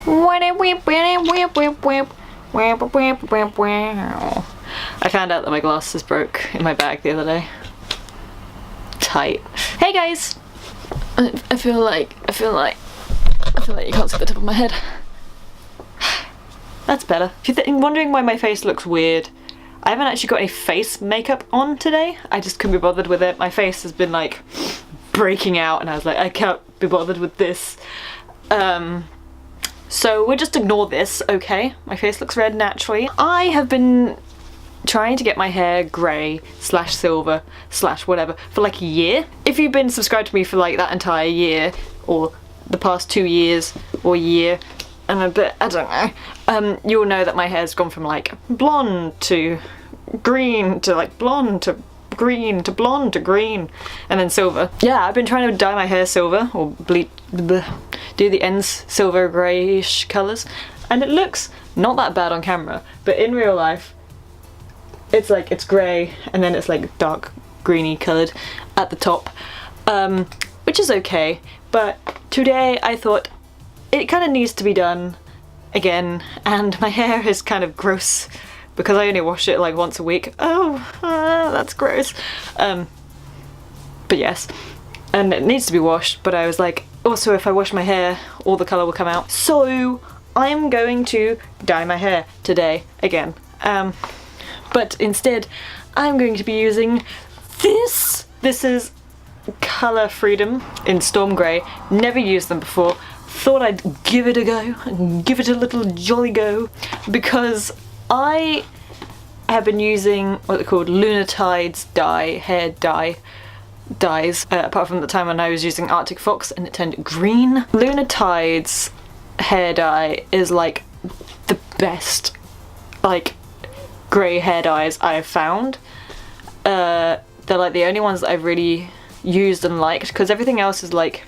I found out that my glasses broke in my bag the other day. Tight. Hey guys! I feel like you can't see the top of my head. That's better. If you're wondering why my face looks weird, I haven't actually got any face makeup on today. I just couldn't be bothered with it. My face has been like breaking out and I was like, I can't be bothered with this. So we'll just ignore this, okay? My face looks red naturally. I have been trying to get my hair grey / silver / whatever for like a year. If you've been subscribed to me for like that entire year or the past 2 years or year and a bit, I don't know, you'll know that my hair's gone from like blonde to green to like blonde to green to blonde to green and then silver. Yeah, I've been trying to dye my hair silver or do the ends silver greyish colours and it looks not that bad on camera, but in real life it's like it's grey and then it's like dark greeny coloured at the top, which is okay, but today I thought it kind of needs to be done again and my hair is kind of gross because I only wash it like once a week. Oh, that's gross. But yes, and it needs to be washed, but I was like, also if I wash my hair all the colour will come out. So I'm going to dye my hair today again. But instead I'm going to be using this. This is Colour Freedom in Storm Grey. Never used them before. Thought I'd give it a go and give it a little jolly go because I have been using what they're called Lunatide's dye, hair dye dyes, apart from the time when I was using Arctic Fox and it turned green. Lunatide's hair dye is like the best like grey hair dyes I have found. They're like the only ones that I've really used and liked because everything else is like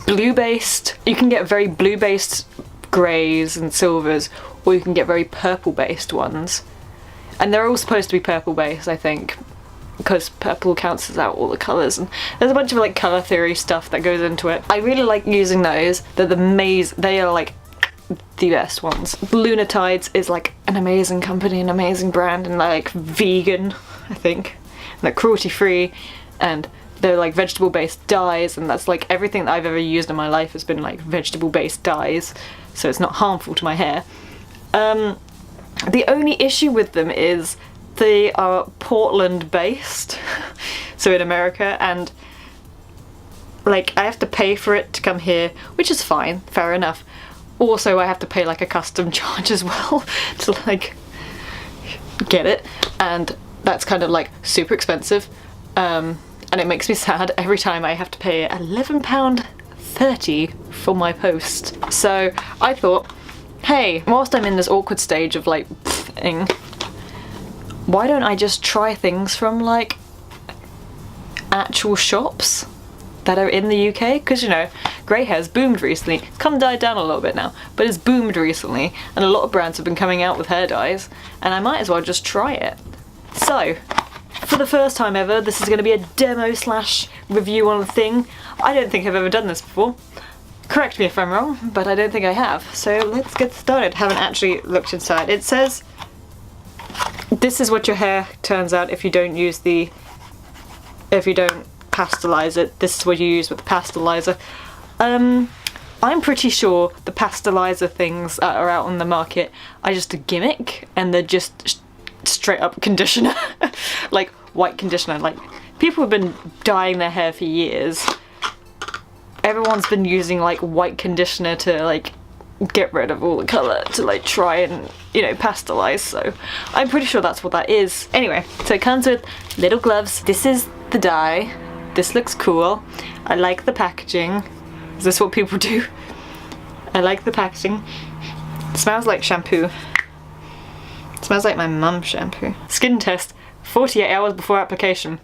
blue based. You can get very blue based greys and silvers or you can get very purple based ones and they're all supposed to be purple based I think because purple cancels out all the colours and there's a bunch of like colour theory stuff that goes into it. I really like using those. They are like the best ones. Lunatides is like an amazing company, an amazing brand, and they're like vegan I think and they're cruelty free and they're like vegetable based dyes and that's like everything that I've ever used in my life has been like vegetable based dyes, so it's not harmful to my hair. The only issue with them is they are Portland based, so in America, and like I have to pay for it to come here, which is fine, fair enough. Also I have to pay like a custom charge as well to like get it, and that's kind of like super expensive. And it makes me sad every time I have to pay £11.30 for my post. So I thought, hey, whilst I'm in this awkward stage of like thing, why don't I just try things from like actual shops that are in the UK? Because you know, grey hair's boomed recently. It's come died down a little bit now, but it's boomed recently and a lot of brands have been coming out with hair dyes and I might as well just try it. So for the first time ever, this is going to be a demo / review on a thing. I don't think I've ever done this before. Correct me if I'm wrong, but I don't think I have. So let's get started. Haven't actually looked inside. It says this is what your hair turns out if you don't pastelize it. This is what you use with the pastelizer. I'm pretty sure the pastelizer things that are out on the market are just a gimmick and they're just straight up conditioner. Like white conditioner. Like people have been dyeing their hair for years. Everyone's been using like white conditioner to like get rid of all the colour to like try and, you know, pastelize, so I'm pretty sure that's what that is. Anyway, so it comes with little gloves. This is the dye. This looks cool. I like the packaging. Is this what people do? I like the packaging. It smells like shampoo. It smells like my mum's shampoo. Skin test, 48 hours before application.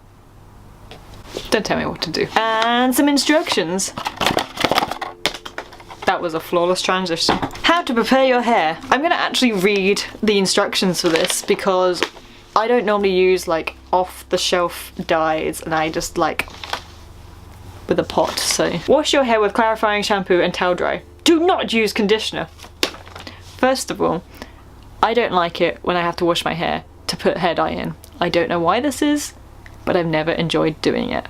Don't tell me what to do. And some instructions. That was a flawless transition. How to prepare your hair. I'm gonna actually read the instructions for this because I don't normally use like off-the-shelf dyes and I just like with a pot, so. Wash your hair with clarifying shampoo and towel dry. Do not use conditioner. First of all, I don't like it when I have to wash my hair to put hair dye in. I don't know why this is, but I've never enjoyed doing it.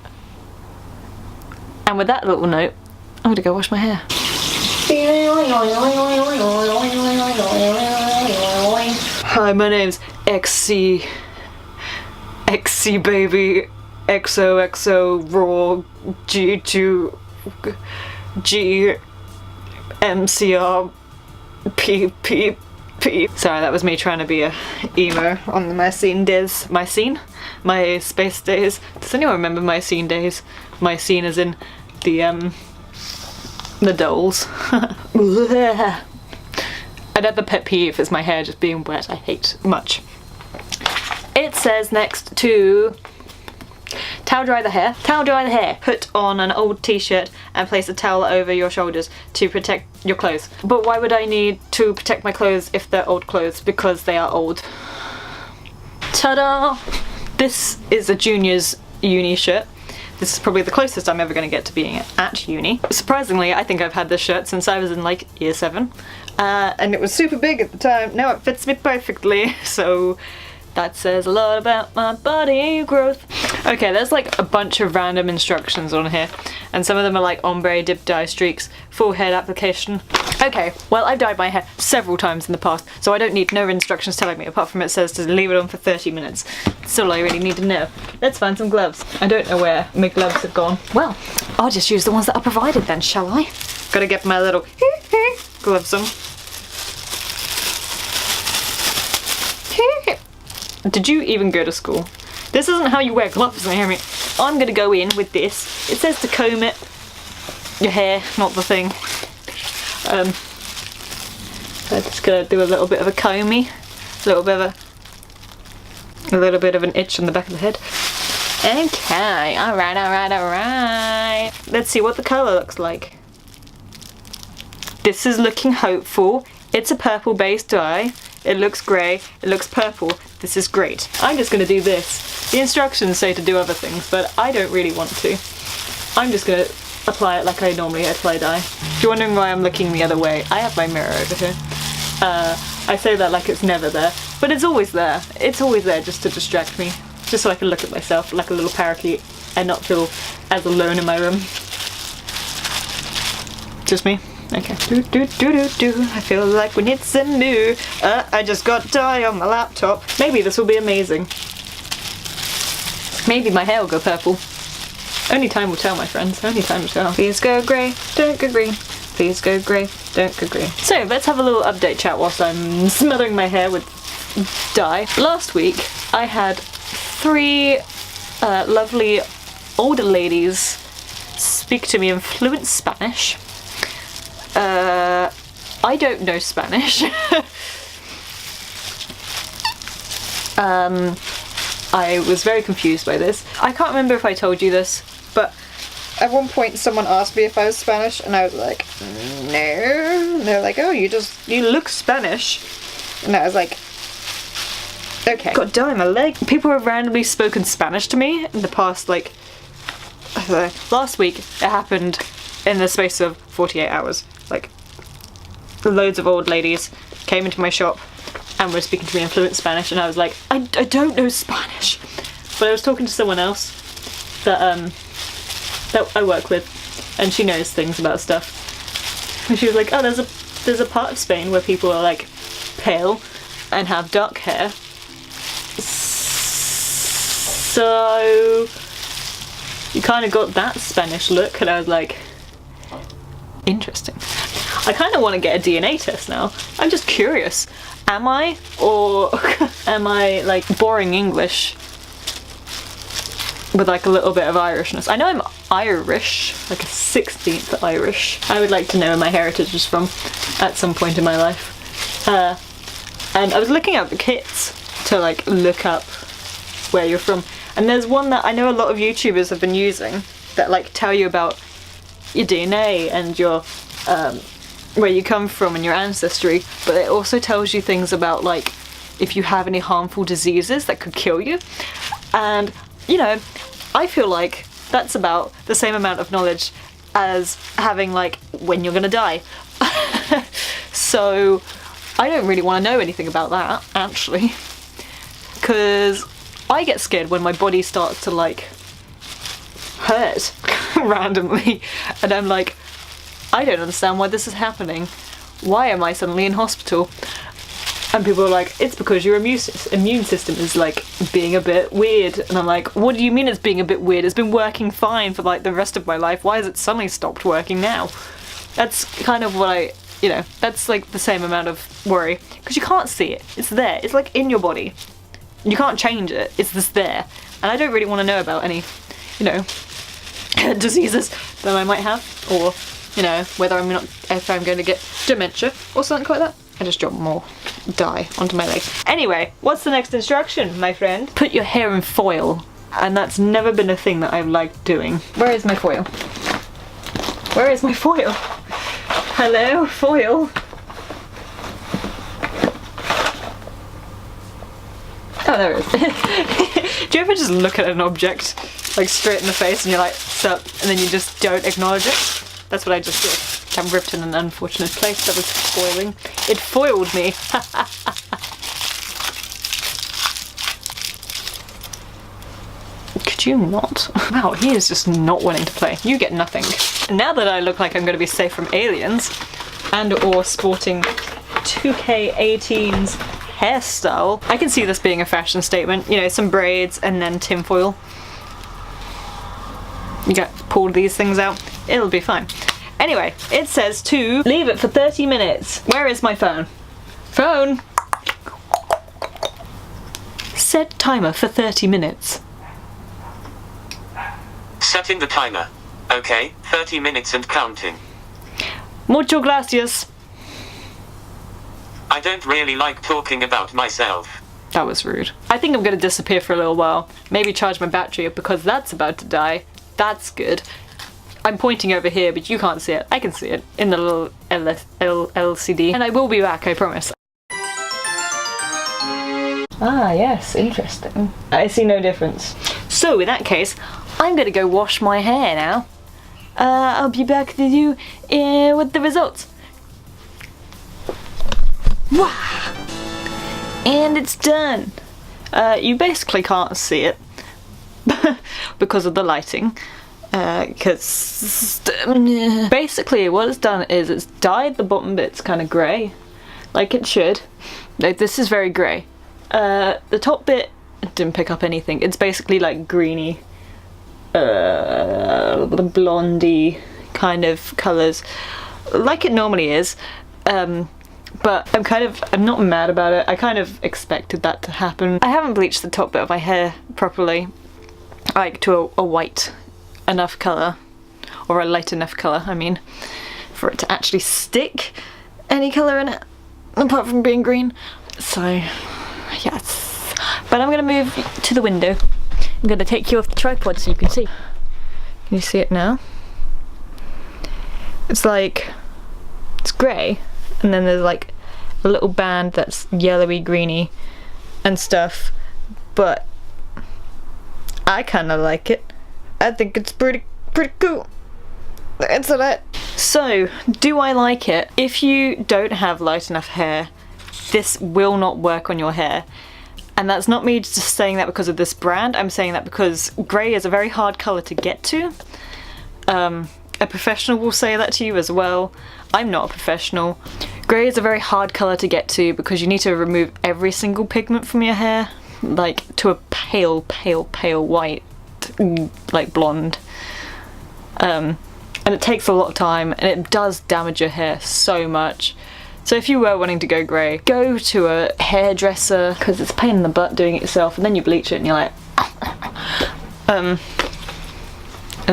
And with that little note, I'm gonna go wash my hair. Hi, my name's XC baby XOXO raw G2 G MCR P. Sorry, that was me trying to be a emo on my scene days. My space days. Does anyone remember my scene days? My scene is in the dolls. Another pet peeve is my hair just being wet. I hate much. It says next to towel dry the hair. Towel dry the hair. Put on an old t-shirt and place a towel over your shoulders to protect your clothes. But why would I need to protect my clothes if they're old clothes? Because they are old. Ta-da! This is a junior's uni shirt. This is probably the closest I'm ever going to get to being at uni. Surprisingly, I think I've had this shirt since I was in like year 7. And it was super big at the time. Now it fits me perfectly, so that says a lot about my body growth. Okay, there's like a bunch of random instructions on here, and some of them are like ombre, dip dye streaks, full head application. Okay, well, I've dyed my hair several times in the past, so I don't need no instructions telling me, apart from it says to leave it on for 30 minutes. That's all I really need to know. Let's find some gloves. I don't know where my gloves have gone. Well, I'll just use the ones that are provided then, shall I? Gotta get my little gloves on. Did you even go to school? This isn't how you wear gloves, Naomi. I'm gonna go in with this. It says to comb it. Your hair, not the thing. I'm just gonna do a little bit of a comby. A little bit of an itch on the back of the head. Okay, alright. Let's see what the colour looks like. This is looking hopeful. It's a purple based dye. It looks grey, it looks purple. This is great. I'm just gonna do this. The instructions say to do other things, but I don't really want to. I'm just gonna apply it like I normally apply dye. If you're wondering why I'm looking the other way, I have my mirror over here. I say that like it's never there, but it's always there. It's always there just to distract me. Just so I can look at myself like a little parakeet and not feel as alone in my room. Just me? Okay. I feel like we need some new. I just got dye on my laptop. Maybe this will be amazing. Maybe my hair will go purple. Only time will tell, my friends. Only time will tell. Please go grey, don't go green. Please go grey, don't go green. So let's have a little update chat whilst I'm smothering my hair with dye. Last week I had 3 lovely older ladies speak to me in fluent Spanish. I don't know Spanish. I was very confused by this. I can't remember if I told you this, but at one point someone asked me if I was Spanish and I was like, no. And they're like, oh, you look Spanish. And I was like, okay. Got dye on my leg. People have randomly spoken Spanish to me in the past, like, I don't know, last week it happened in the space of 48 hours. Like, loads of old ladies came into my shop and were speaking to me in fluent Spanish, and I was like, I don't know Spanish. But I was talking to someone else that I work with, and she knows things about stuff. And she was like, oh, there's a part of Spain where people are like pale and have dark hair. So you kind of got that Spanish look, and I was like, interesting. I kind of want to get a DNA test now. I'm just curious. Am I? Or am I like boring English with like a little bit of Irishness? I know I'm Irish, like a 16th Irish. I would like to know where my heritage is from at some point in my life. And I was looking up the kits to like look up where you're from. And there's one that I know a lot of YouTubers have been using that like tell you about your DNA and your where you come from and your ancestry, but it also tells you things about like if you have any harmful diseases that could kill you. And you know, I feel like that's about the same amount of knowledge as having like when you're gonna die. So I don't really want to know anything about that, actually, because I get scared when my body starts to like hurt randomly, and I'm like, I don't understand why this is happening. Why am I suddenly in hospital? And people are like, it's because your immune system is like being a bit weird. And I'm like, what do you mean it's being a bit weird? It's been working fine for like the rest of my life. Why has it suddenly stopped working now? That's kind of what you know, that's like the same amount of worry. Because you can't see it. It's there. It's like in your body. You can't change it. It's just there. And I don't really want to know about any, you know, diseases that I might have. Or, you know, whether if I'm going to get dementia or something like that. I just dropped more dye onto my leg. Anyway, what's the next instruction, my friend? Put your hair in foil. And that's never been a thing that I've liked doing. Where is my foil? Where is my foil? Hello, foil. Oh, there it is. Do you ever just look at an object, like straight in the face, and you're like, sup, and then you just don't acknowledge it? That's what I just did. I'm ripped in an unfortunate place that was foiling. It foiled me. Could you not? Wow, he is just not wanting to play. You get nothing. Now that I look like I'm going to be safe from aliens, and or sporting 2K18's hairstyle, I can see this being a fashion statement. You know, some braids and then tinfoil. You get pulled these things out. It'll be fine. Anyway, it says to leave it for 30 minutes. Where is my phone? Phone! Set timer for 30 minutes. Setting the timer. Okay, 30 minutes and counting. Mucho gracias. I don't really like talking about myself. That was rude. I think I'm gonna disappear for a little while. Maybe charge my battery up because that's about to die. That's good. I'm pointing over here, but you can't see it. I can see it in the little LCD. And I will be back, I promise. Ah, yes, interesting. I see no difference. So, in that case, I'm gonna go wash my hair now. I'll be back to you with the results. Wow! And it's done. You basically can't see it because of the lighting. Because basically what it's done is it's dyed the bottom bits kind of grey, like it should. Like, this is very grey. The top bit didn't pick up anything. It's basically like greeny, the blondie kind of colours, like it normally is. But I'm not mad about it. I kind of expected that to happen. I haven't bleached the top bit of my hair properly, like to a white enough colour, or a light enough colour, I mean, for it to actually stick any colour in it, apart from being green. So, yes. But I'm going to move to the window. I'm going to take you off the tripod so you can see. Can you see it now? It's like, it's grey, and then there's like a little band that's yellowy, greeny and stuff, but I kind of like it. I think it's pretty cool. Answer that. So, do I like it? If you don't have light enough hair, this will not work on your hair. And that's not me just saying that because of this brand, I'm saying that because grey is a very hard colour to get to. A professional will say that to you as well. I'm not a professional. Grey is a very hard colour to get to because you need to remove every single pigment from your hair, like to a pale white, like blonde. And it takes a lot of time, and it does damage your hair so much. So if you were wanting to go grey, go to a hairdresser, because it's a pain in the butt doing it yourself, and then you bleach it and you're like and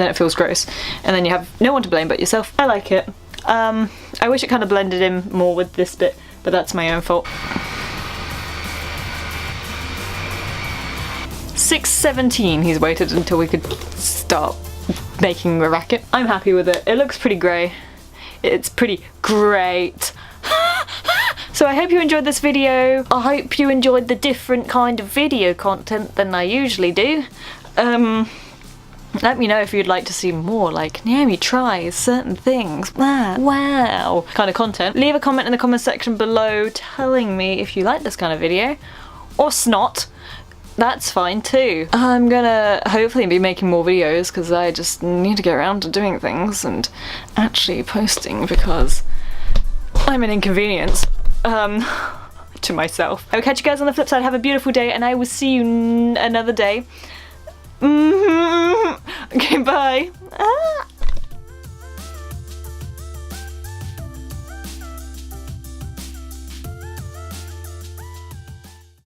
then it feels gross, and then you have no one to blame but yourself. I like it. I wish it kind of blended in more with this bit, but that's my own fault. 6:17 he's waited until we could start making the racket. I'm happy with it. It looks pretty grey. It's pretty great. So I hope you enjoyed this video. I hope you enjoyed the different kind of video content than I usually do. Let me know if you'd like to see more, like Naomi tries certain things, wow, kind of content. Leave a comment in the comment section below telling me if you like this kind of video, or snot. That's fine too. I'm gonna hopefully be making more videos because I just need to get around to doing things and actually posting because I'm an inconvenience to myself. I will catch you guys on the flip side. Have a beautiful day and I will see you another day. Okay, bye.